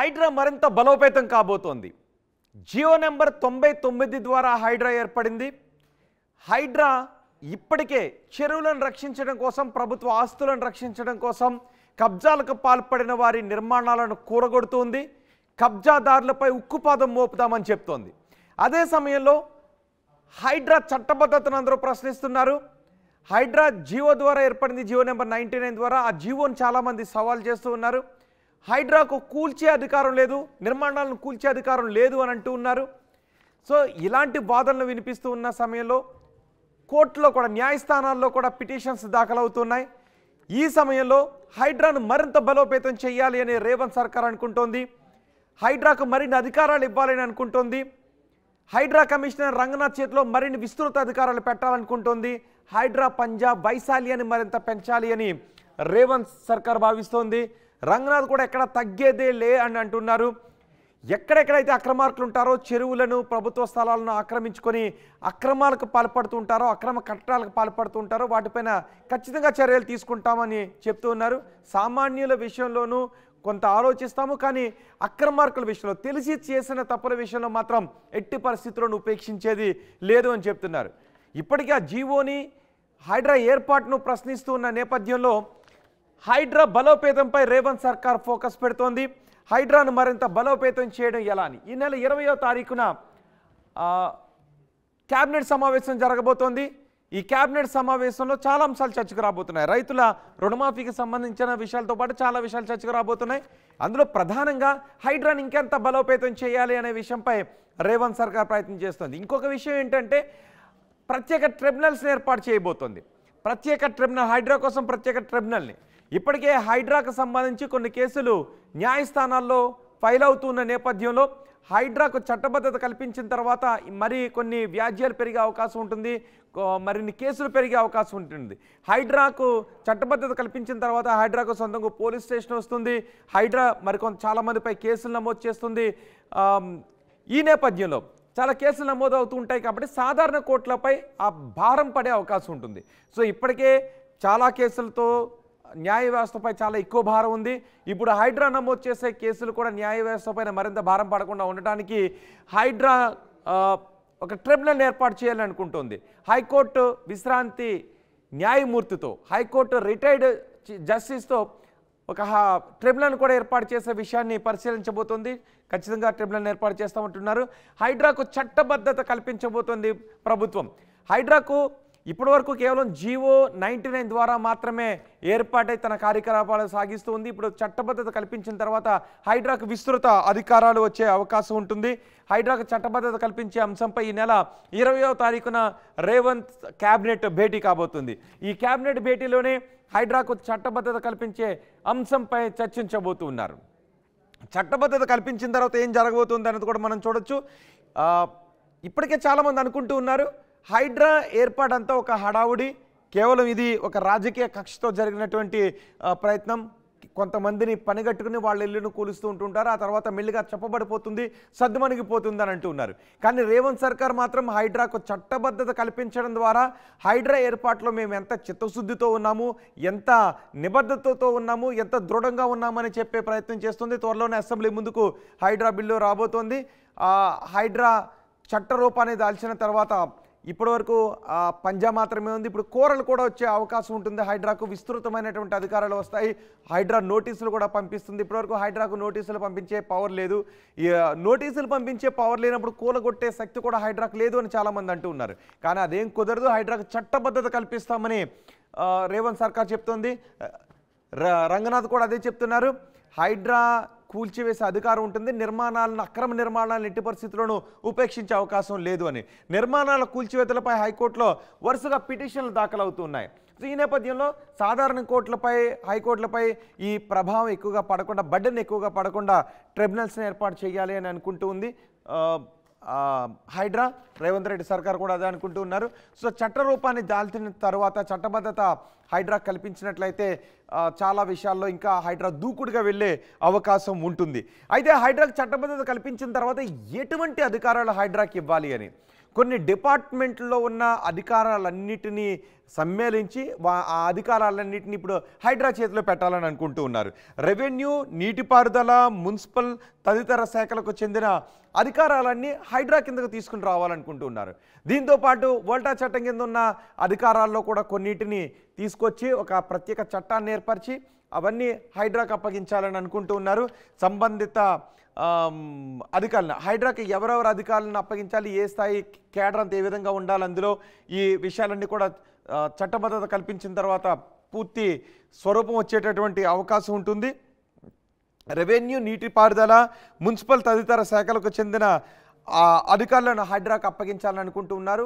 హైడ్రా మరింత బలోపేతం కాబోతోంది. జియో నెంబర్ 99 ద్వారా హైడ్రా ఏర్పడింది. హైడ్రా ఇప్పటికే చెరువులను రక్షించడం కోసం, ప్రభుత్వ ఆస్తులను రక్షించడం కోసం కబ్జాలకు పాల్పడిన వారి నిర్మాణాలను కూరగొడుతోంది. కబ్జాదారులపై ఉక్కుపాదం మోపుతామని చెప్తోంది. అదే సమయంలో హైడ్రా చట్టబద్ధతను అందరూ ప్రశ్నిస్తున్నారు. హైడ్రా జియో ద్వారా ఏర్పడింది, జియో నెంబర్ 99 ద్వారా. ఆ జియోను చాలామంది సవాల్ చేస్తూ ఉన్నారు. హైడ్రాకు కూల్చే అధికారం లేదు, నిర్మాణాలను కూల్చే అధికారం లేదు అని అంటూ ఉన్నారు. సో ఇలాంటి వాదనలు వినిపిస్తూ ఉన్న సమయంలో కోర్టులో కూడా, న్యాయస్థానాల్లో కూడా పిటిషన్స్ దాఖలవుతున్నాయి. ఈ సమయంలో హైడ్రాను మరింత బలోపేతం చేయాలి అని రేవంత్ సర్కార్ అనుకుంటోంది. హైడ్రాకు మరిన్ని అధికారాలు ఇవ్వాలని అనుకుంటోంది. హైడ్రా కమిషనర్ రంగనాథ్ చేతిలో మరిన్ని విస్తృత అధికారాలు పెట్టాలనుకుంటోంది. హైడ్రా పంజా వైశాల్యాన్ని మరింత పెంచాలి అని రేవంత్ సర్కార్ భావిస్తోంది. రంగనాథ్ కూడా ఎక్కడ తగ్గేదే లే అని అంటున్నారు. ఎక్కడెక్కడైతే అక్రమార్కులు ఉంటారో, చెరువులను, ప్రభుత్వ స్థలాలను ఆక్రమించుకొని అక్రమాలకు పాల్పడుతుంటారో, అక్రమ కట్టడాలకు పాల్పడుతుంటారో వాటిపైన ఖచ్చితంగా చర్యలు తీసుకుంటామని చెప్తూ ఉన్నారు. సామాన్యుల విషయంలోనూ కొంత ఆలోచిస్తాము, కానీ అక్రమార్కుల విషయంలో, తెలిసి చేసిన తప్పుల విషయంలో మాత్రం ఎట్టి పరిస్థితులను ఉపేక్షించేది లేదు అని చెప్తున్నారు. ఇప్పటికీ ఆ జీవోని, హైడ్రా ఏర్పాటును ప్రశ్నిస్తూ ఉన్న నేపథ్యంలో హైడ్రా బలోపేతంపై రేవంత్ సర్కార్ ఫోకస్ పెడుతోంది. హైడ్రాను మరింత బలోపేతం చేయడం ఎలా అని ఈ నెల 20వ తారీఖున క్యాబినెట్ సమావేశం జరగబోతోంది. ఈ క్యాబినెట్ సమావేశంలో చాలా అంశాలు చర్చకు రాబోతున్నాయి. రైతుల రుణమాఫీకి సంబంధించిన విషయాలతో పాటు చాలా విషయాలు చర్చకు రాబోతున్నాయి. అందులో ప్రధానంగా హైడ్రాను ఇంకెంత బలోపేతం చేయాలి అనే విషయంపై రేవంత్ సర్కార్ ప్రయత్నం చేస్తుంది. ఇంకొక విషయం ఏంటంటే, ప్రత్యేక ట్రిబ్యునల్స్ని ఏర్పాటు చేయబోతోంది. ప్రత్యేక ట్రిబ్యునల్, హైడ్రా కోసం ప్రత్యేక ట్రిబ్యునల్ని. ఇప్పటికే హైడ్రాకు సంబంధించి కొన్ని కేసులు న్యాయస్థానాల్లో ఫైల్ అవుతున్న నేపథ్యంలో హైడ్రాకు చట్టబద్ధత కల్పించిన తర్వాత మరి కొన్ని వ్యాజ్యాలు పెరిగే అవకాశం ఉంటుంది, మరిన్ని కేసులు పెరిగే అవకాశం ఉంటుంది. హైడ్రాకు చట్టబద్ధత కల్పించిన తర్వాత హైడ్రాకు సొంతంగా పోలీస్ స్టేషన్ వస్తుంది. హైడ్రా చాలామందిపై కేసులు నమోదు చేస్తుంది. ఈ నేపథ్యంలో చాలా కేసులు నమోదు అవుతూ ఉంటాయి కాబట్టి సాధారణ కోర్టులపై ఆ భారం పడే అవకాశం ఉంటుంది. సో ఇప్పటికే చాలా కేసులతో న్యాయ వ్యవస్థపై చాలా ఎక్కువ భారం ఉంది. ఇప్పుడు హైడ్రా నమోదు చేసే కేసులు కూడా న్యాయ వ్యవస్థపైన మరింత భారం పడకుండా ఉండటానికి హైడ్రా ఒక ట్రిబ్యునల్ ఏర్పాటు చేయాలని అనుకుంటుంది. హైకోర్టు విశ్రాంతి న్యాయమూర్తితో, హైకోర్టు రిటైర్డ్ జస్టిస్తో ఒక ట్రిబ్యునల్ కూడా ఏర్పాటు చేసే విషయాన్ని పరిశీలించబోతోంది. ఖచ్చితంగా ట్రిబ్యునల్ ఏర్పాటు చేస్తామంటున్నారు. హైడ్రాకు చట్టబద్ధత కల్పించబోతోంది ప్రభుత్వం. హైడ్రాకు ఇప్పటివరకు కేవలం జియో 99 ద్వారా మాత్రమే ఏర్పాటై తన కార్యకలాపాలు సాగిస్తూ ఉంది. ఇప్పుడు చట్టబద్ధత కల్పించిన తర్వాత హైడ్రాకు విస్తృత అధికారాలు వచ్చే అవకాశం ఉంటుంది. హైడ్రాకు చట్టబద్ధత కల్పించే అంశంపై ఈ నెల 20వ తారీఖున రేవంత్ క్యాబినెట్ భేటీ కాబోతుంది. ఈ క్యాబినెట్ భేటీలోనే హైడ్రాకు చట్టబద్ధత కల్పించే అంశంపై చర్చించబోతున్నారు. చట్టబద్ధత కల్పించిన తర్వాత ఏం జరగబోతుంది అనేది కూడా మనం చూడొచ్చు. ఇప్పటికే చాలామంది అనుకుంటూ ఉన్నారు, హైడ్రా ఏర్పాటంతా ఒక హడావుడి, కేవలం ఇది ఒక రాజకీయ కక్షతో జరిగినటువంటి ప్రయత్నం. కొంతమందిని పనిగట్టుకుని వాళ్ళ ఇల్లును కూలుస్తూ ఉంటుంటారు, ఆ తర్వాత మెల్లిగా చెప్పబడిపోతుంది, సద్దుమణిగిపోతుంది అని అంటూ ఉన్నారు. కానీ రేవంత్ సర్కార్ మాత్రం హైడ్రాకు చట్టబద్ధత కల్పించడం ద్వారా హైడ్రా ఏర్పాటులో మేము ఎంత చిత్తశుద్ధితో ఉన్నాము, ఎంత నిబద్ధతతో ఉన్నాము, ఎంత దృఢంగా ఉన్నామని చెప్పే ప్రయత్నం చేస్తుంది. త్వరలోనే అసెంబ్లీ ముందుకు హైడ్రా బిల్లు రాబోతోంది. హైడ్రా చట్ట రూపాన్ని దాల్చిన తర్వాత ఇప్పటివరకు పంజా మాత్రమే ఉంది. ఇప్పుడు కోరలు కూడా వచ్చే అవకాశం ఉంటుంది. హైడ్రాకు విస్తృతమైనటువంటి అధికారాలు వస్తాయి. హైడ్రా నోటీసులు కూడా పంపిస్తుంది. ఇప్పటివరకు హైడ్రాకు నోటీసులు పంపించే పవర్ లేదు. నోటీసులు పంపించే పవర్ లేనప్పుడు కూలగొట్టే శక్తి కూడా హైడ్రాకు లేదు అని చాలామంది అంటూ ఉన్నారు. కానీ అదేం కుదరదు. హైడ్రాకు చట్టబద్ధత కల్పిస్తామని రేవంత్ సర్కార్ చెప్తోంది. రంగనాథ్ కూడా అదే చెప్తున్నారు. హైడ్రా కూల్చివేసే అధికారం ఉంటుంది, నిర్మాణాలను, అక్రమ నిర్మాణాలను ఎట్టి పరిస్థితుల్లోనూ ఉపేక్షించే అవకాశం లేదు అని. నిర్మాణాల కూల్చివేతలపై హైకోర్టులో వరుసగా పిటిషన్లు దాఖలవుతున్నాయి. ఈ నేపథ్యంలో సాధారణ కోర్టులపై, హైకోర్టులపై ఈ ప్రభావం ఎక్కువగా పడకుండా, బర్డెన్ ఎక్కువగా పడకుండా ట్రిబ్యునల్స్ని ఏర్పాటు చేయాలి అని అనుకుంటూ ఉంది హైడ్రా. రేవంత్ రెడ్డి సర్కార్ కూడా అదే అనుకుంటూ ఉన్నారు. సో చట్ట రూపాన్ని దాల్చిన తర్వాత చట్టబద్ధత హైడ్రా కల్పించినట్లయితే చాలా విషయాల్లో ఇంకా హైడ్రా దూకుడుగా వెళ్ళే అవకాశం ఉంటుంది. అయితే హైడ్రాకి చట్టబద్ధత కల్పించిన తర్వాత ఎటువంటి అధికారాలు హైడ్రాకి ఇవ్వాలి అని కొన్ని డిపార్ట్మెంట్లో ఉన్న అధికారాలన్నిటినీ సమ్మేళించి ఆ అధికారాలన్నింటినీ ఇప్పుడు హైడ్రా చేతిలో పెట్టాలని అనుకుంటూ ఉన్నారు. రెవెన్యూ, నీటిపారుదల, మున్సిపల్ తదితర శాఖలకు చెందిన అధికారాలన్నీ హైడ్రా కిందకు తీసుకుని రావాలనుకుంటూ ఉన్నారు. దీంతోపాటు వోల్టా చట్టం కింద ఉన్న అధికారాల్లో కూడా కొన్నిటిని తీసుకొచ్చి ఒక ప్రత్యేక చట్టాన్ని ఏర్పరిచి అవన్నీ హైడ్రాకు అప్పగించాలని అనుకుంటూ ఉన్నారు. సంబంధిత అధికారులను హైడ్రాకి ఎవరెవరు అధికారులను అప్పగించాలి, ఏ స్థాయి కేడర్ అంత ఏ విధంగా ఉండాలి, అందులో ఈ విషయాలన్నీ కూడా చట్టబద్ధత కల్పించిన తర్వాత పూర్తి స్వరూపం వచ్చేటటువంటి అవకాశం ఉంటుంది. రెవెన్యూ, నీటిపారుదల, మున్సిపల్ తదితర శాఖలకు చెందిన అధికారులను హైడ్రాకు అప్పగించాలని అనుకుంటూ ఉన్నారు.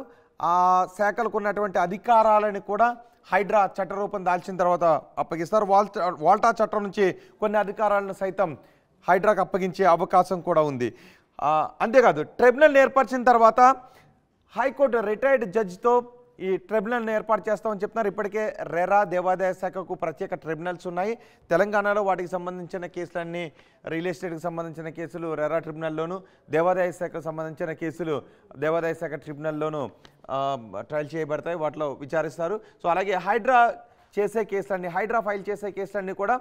ఆ శాఖలకు ఉన్నటువంటి అధికారాలను కూడా హైడ్రా చట్టరూపం దాల్చిన తర్వాత అప్పగిస్తారు. వాల్టా చట్టం నుంచి కొన్ని అధికారాలను సైతం హైడ్రాకు అప్పగించే అవకాశం కూడా ఉంది. అంతేకాదు ట్రిబ్యునల్ ఏర్పరిచిన తర్వాత హైకోర్టు రిటైర్డ్ జడ్జితో ఈ ట్రిబ్యునల్ని ఏర్పాటు చేస్తామని చెప్తున్నారు. ఇప్పటికే రెరా, దేవాదాయ శాఖకు ప్రత్యేక ట్రిబ్యునల్స్ ఉన్నాయి. తెలంగాణలో వాటికి సంబంధించిన కేసులన్నీ రియల్ ఎస్టేట్కి సంబంధించిన కేసులు రెరా ట్రిబ్యునల్లోను, దేవాదాయ శాఖకు సంబంధించిన కేసులు దేవాదాయ శాఖ ట్రిబ్యునల్లోను ట్రయల్ చేయబడతాయి, వాటిలో విచారిస్తారు. సో అలాగే హైడ్రా ఫైల్ చేసే కేసులన్నీ కూడా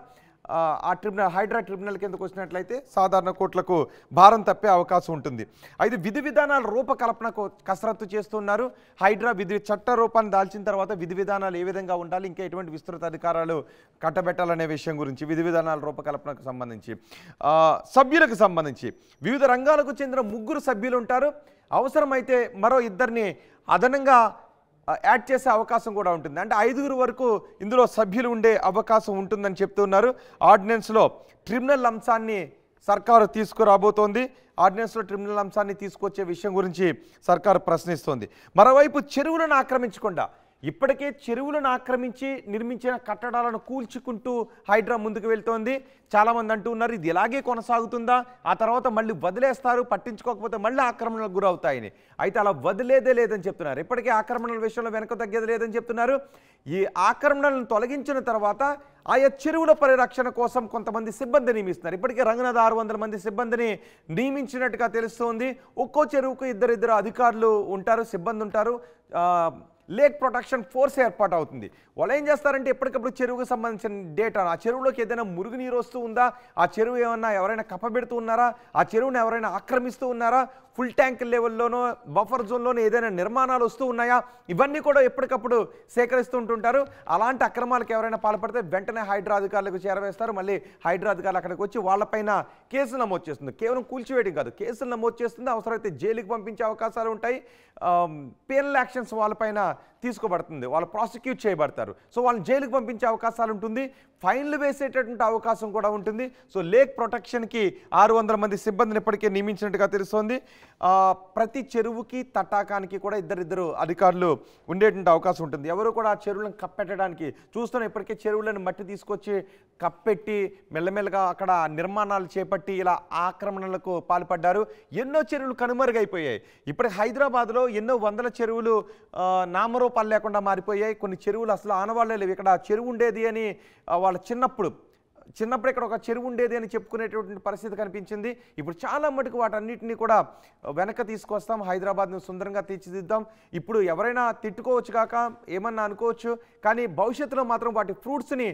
హైడ్రా ట్రిబ్యునల్ కిందకు వచ్చినట్లయితే సాధారణ కోర్టులకు భారం తప్పే అవకాశం ఉంటుంది. అయితే విధి విధానాల రూపకల్పనకు కసరత్తు చేస్తున్నారు. హైడ్రా చట్ట రూపాన్ని దాల్చిన తర్వాత విధి విధానాలు ఏ విధంగా ఉండాలి, ఇంకా ఎటువంటి విస్తృత అధికారాలు కట్టబెట్టాలనే విషయం గురించి, విధి విధానాల రూపకల్పనకు సంబంధించి, సభ్యులకు సంబంధించి వివిధ రంగాలకు చెందిన 3 సభ్యులు ఉంటారు. అవసరమైతే మరో 2ని అదనంగా యాడ్ చేసే అవకాశం కూడా ఉంటుంది. అంటే 5 వరకు ఇందులో సభ్యులు ఉండే అవకాశం ఉంటుందని చెప్తున్నారు. ఆర్డినెన్స్లో ట్రిబ్యునల్ అంశాన్ని సర్కారు తీసుకురాబోతోంది. ఆర్డినెన్స్లో ట్రిబ్యునల్ అంశాన్ని తీసుకొచ్చే విషయం గురించి సర్కారు ప్రశ్నిస్తోంది. మరోవైపు చెరువులను ఆక్రమించకుండా ఇప్పటికే చెరువులను ఆక్రమించి నిర్మించిన కట్టడాలను కూల్చుకుంటూ హైడ్రా ముందుకు వెళ్తోంది. చాలామంది అంటూ ఉన్నారు ఇది ఇలాగే కొనసాగుతుందా, ఆ తర్వాత మళ్ళీ వదిలేస్తారు, పట్టించుకోకపోతే మళ్ళీ ఆక్రమణలకు గురవుతాయని. అయితే అలా వదిలేదే లేదని చెప్తున్నారు. ఇప్పటికే ఆక్రమణల విషయంలో వెనక తగ్గేది లేదని చెప్తున్నారు. ఈ ఆక్రమణలను తొలగించిన తర్వాత ఆయా చెరువుల పరిరక్షణ కోసం కొంతమంది సిబ్బంది నియమిస్తున్నారు. ఇప్పటికే రంగనాథ్ 600 మంది సిబ్బందిని నియమించినట్టుగా తెలుస్తోంది. ఒక్కో చెరువుకు 2 అధికారులు ఉంటారు, సిబ్బంది ఉంటారు. లేక్ ప్రొటెక్షన్ ఫోర్స్ ఏర్పాటు అవుతుంది. వాళ్ళు ఏం చేస్తారంటే ఎప్పటికప్పుడు చెరువుకు సంబంధించిన డేటా, ఆ చెరువులోకి ఏదైనా మురుగునీరు వస్తూ ఉందా, ఆ చెరువు ఎవరైనా కప్పబెడుతూ ఉన్నారా, ఆ చెరువును ఎవరైనా ఆక్రమిస్తూ ఉన్నారా, ఫుల్ ట్యాంక్ లెవెల్లోనో బఫర్ జోన్లోనో ఏదైనా నిర్మాణాలు వస్తూ ఉన్నాయా, ఇవన్నీ కూడా ఎప్పటికప్పుడు సేకరిస్తూ ఉంటుంటారు. అలాంటి అక్రమాలకు ఎవరైనా పాల్పడితే వెంటనే హైడ్రా అధికారులకు చేరవేస్తారు. మళ్ళీ హైడ్రా అధికారులు అక్కడికి వచ్చి వాళ్ళపైన కేసులు నమోదు చేస్తుంది. కేవలం కూల్చివేయడం కాదు, కేసులు నమోదు చేస్తుంది. అవసరమైతే జైలుకి పంపించే అవకాశాలు ఉంటాయి. పెనల్ యాక్షన్స్ వాళ్ళపైన తీసుకోబడుతుంది, వాళ్ళు ప్రాసిక్యూట్ చేయబడతారు. సో వాళ్ళని జైలుకి పంపించే అవకాశాలు ఉంటుంది, ఫైన్లు వేసేటటువంటి అవకాశం కూడా ఉంటుంది. సో లేక్ ప్రొటెక్షన్కి 600 మంది సిబ్బందిని ఇప్పటికే నియమించినట్టుగా తెలుస్తోంది. ప్రతి చెరువుకి తటాకానికి కూడా 2 అధికారులు ఉండేటువంటి అవకాశం ఉంటుంది. ఎవరు కూడా ఆ చెరువులను కప్పెట్టడానికి చూస్తున్నాం. ఇప్పటికే చెరువులను మట్టి తీసుకొచ్చి కప్పెట్టి మెల్లమెల్లగా అక్కడ నిర్మాణాలు చేపట్టి ఇలా ఆక్రమణలకు పాల్పడ్డారు. ఎన్నో చెరువులు కనుమరుగైపోయాయి. ఇప్పుడు హైదరాబాద్లో ఎన్నో వందల చెరువులు నామరూపాలు లేకుండా మారిపోయాయి. కొన్ని చెరువులు అసలు ఆనవాళ్లే లేవు. ఇక్కడ చెరువు ఉండేది అని వాళ్ళ చిన్నప్పుడు ఇక్కడ ఒక చెరువు ఉండేది అని చెప్పుకునేటువంటి పరిస్థితి కనిపించింది. ఇప్పుడు చాలా మటుకు వాటన్నిటిని కూడా వెనక తీసుకొస్తాం, హైదరాబాద్ను సుందరంగా తీర్చిదిద్దాం. ఇప్పుడు ఎవరైనా తిట్టుకోవచ్చు కాక ఏమన్నా అనుకోవచ్చు, కానీ భవిష్యత్తులో మాత్రం వాటి ఫ్రూట్స్ని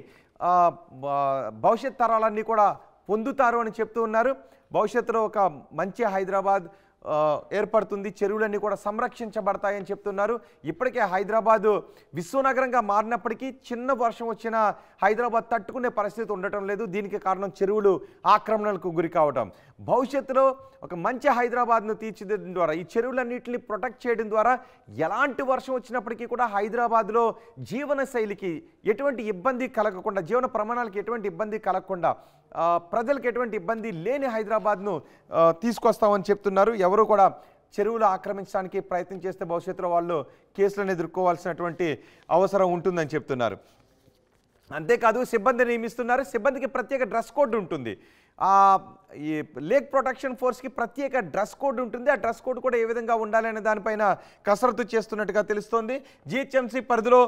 భవిష్యత్ తరాలన్నీ కూడా పొందుతారు అని చెప్తూ ఉన్నారు. భవిష్యత్తులో ఒక మంచి హైదరాబాద్ ఏర్పడుతుంది, చెరువులన్నీ కూడా సంరక్షించబడతాయని చెప్తున్నారు. ఇప్పటికే హైదరాబాదు విశ్వనగరంగా మారినప్పటికీ చిన్న వర్షం వచ్చినా హైదరాబాద్ తట్టుకునే పరిస్థితి ఉండటం లేదు. దీనికి కారణం చెరువులు ఆక్రమణలకు గురి కావటం. భవిష్యత్తులో ఒక మంచి హైదరాబాద్ను తీర్చిదిద్దడం ద్వారా, ఈ చెరువులన్నింటినీ ప్రొటెక్ట్ చేయడం ద్వారా ఎలాంటి వర్షం వచ్చినప్పటికీ కూడా హైదరాబాద్లో జీవన శైలికి ఎటువంటి ఇబ్బంది కలగకుండా, జీవన ప్రమాణాలకు ఎటువంటి ఇబ్బంది కలగకుండా, ప్రజలకు ఎటువంటి ఇబ్బంది లేని హైదరాబాద్ను తీసుకొస్తామని చెప్తున్నారు. ఎవరు కూడా చెరువులు ఆక్రమించడానికి ప్రయత్నం చేస్తే భవిష్యత్తులో వాళ్ళు కేసులను ఎదుర్కోవాల్సినటువంటి అవసరం ఉంటుందని చెప్తున్నారు. అంతేకాదు సిబ్బంది నియమిస్తున్నారు. సిబ్బందికి ప్రత్యేక డ్రెస్ కోడ్ ఉంటుంది. ఈ లేక్ ప్రొటెక్షన్ ఫోర్స్కి ప్రత్యేక డ్రెస్ కోడ్ ఉంటుంది. ఆ డ్రెస్ కోడ్ కూడా ఏ విధంగా ఉండాలి అనే దానిపైన కసరత్తు చేస్తున్నట్టుగా తెలుస్తోంది. జిహెచ్ఎంసీ పరిధిలో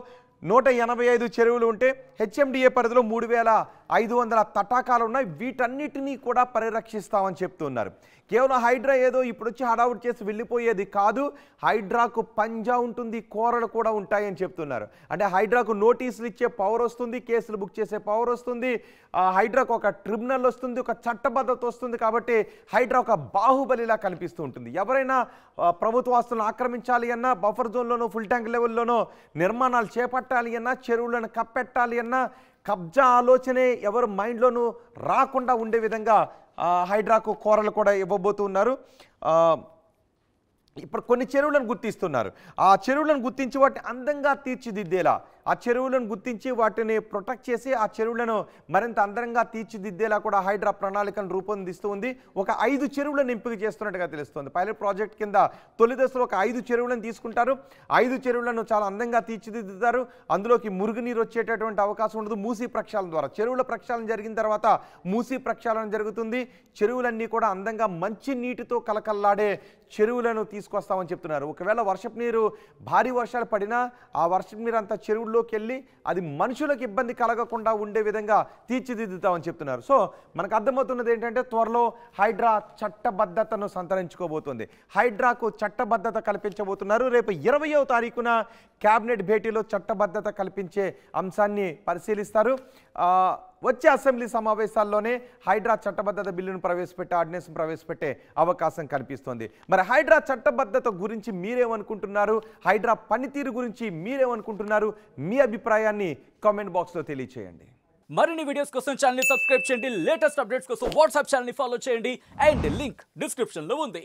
185 చెరువులు ఉంటే హెచ్ఎండిఏ పరిధిలో 3500 తటాకాలు ఉన్నాయి. వీటన్నిటినీ కూడా పరిరక్షిస్తామని చెప్తున్నారు. కేవలం హైడ్రా ఏదో ఇప్పుడు వచ్చి హడావుడి చేసి వెళ్ళిపోయేది కాదు, హైడ్రాకు పంజా ఉంటుంది, కోరలు కూడా ఉంటాయని చెప్తున్నారు. అంటే హైడ్రాకు నోటీసులు ఇచ్చే పవర్ వస్తుంది, కేసులు బుక్ చేసే పవర్ వస్తుంది, హైడ్రాకు ఒక ట్రిబ్యునల్ వస్తుంది, ఒక చట్టబద్ధత వస్తుంది. కాబట్టి హైడ్రా ఒక బాహుబలిలా కనిపిస్తూ ఉంటుంది. ఎవరైనా ప్రభుత్వ ఆస్తులను ఆక్రమించాలి అన్నా, బఫర్ జోన్లోనో ఫుల్ ట్యాంక్ లెవెల్లోనో నిర్మాణాలు చేపట్టాలి అన్నా, చెరువులను కప్పెట్టాలి అన్నా, కబ్జా ఆలోచనే ఎవరు మైండ్లోనూ రాకుండా ఉండే విధంగా హైడ్రాకు కోరలు కూడా ఇవ్వబోతున్నారు. ఇప్పుడు కొన్ని చెరువులను గుర్తిస్తున్నారు. ఆ చెరువులను గుర్తించి వాటిని అందంగా తీర్చిదిద్దేలా, ఆ చెరువులను గుర్తించి వాటిని ప్రొటెక్ట్ చేసి ఆ చెరువులను మరింత అందంగా తీర్చిదిద్దేలా కూడా హైడ్రా ప్రణాళికను రూపొందిస్తూ ఉంది. ఒక 5 చెరువులను ఎంపిక చేస్తున్నట్టుగా తెలుస్తుంది. పైలట్ ప్రాజెక్ట్ కింద తొలి దశలో ఒక 5 చెరువులను తీసుకుంటారు. 5 చెరువులను చాలా అందంగా తీర్చిదిద్దుతారు. అందులోకి మురుగునీరు వచ్చేటటువంటి అవకాశం ఉండదు. మూసీ ప్రక్షాళన ద్వారా చెరువుల ప్రక్షాళన జరిగిన తర్వాత మూసీ ప్రక్షాళన జరుగుతుంది. చెరువులన్నీ కూడా అందంగా మంచి నీటితో కలకల్లాడే చెరువులను తీసుకొస్తామని చెప్తున్నారు. ఒకవేళ వర్షపు నీరు భారీ వర్షాలు పడినా ఆ వర్షపు నీరు అంతా చెరువుల్లోకి వెళ్ళి అది మనుషులకు ఇబ్బంది కలగకుండా ఉండే విధంగా తీర్చిదిద్దుతామని చెప్తున్నారు. సో మనకు అర్థమవుతున్నది ఏంటంటే త్వరలో హైడ్రా చట్టబద్ధతను సంతరించుకోబోతుంది. హైడ్రాకు చట్టబద్ధత కల్పించబోతున్నారు. రేపు 20వ తారీఖున క్యాబినెట్ భేటీలో చట్టబద్ధత కల్పించే అంశాన్ని పరిశీలిస్తారు. వచ్చే అసెంబ్లీ సమావేశాల్లోనే హైడ్రా చట్టబద్ధత బిల్లును ప్రవేశపెట్టే ఆర్డినెన్స్ ప్రవేశపెట్టే అవకాశం కనిపిస్తోంది. మరి హైడ్రా చట్టబద్ధత గురించి మీరేమనుకుంటున్నారు? హైడ్రా పనితీరు గురించి మీరేమనుకుంటున్నారు? మీ అభిప్రాయాన్ని కామెంట్ బాక్స్లో తెలియచేయండి. మరిన్ని వీడియోస్ కోసం ఛానల్ ని సబ్స్క్రైబ్ చేయండి. లేటెస్ట్ అప్డేట్స్ కోసం వాట్సాప్ ఛానల్ ని ఫాలో చేయండి. అండ్ లింక్ డిస్క్రిప్షన్ లో ఉంది.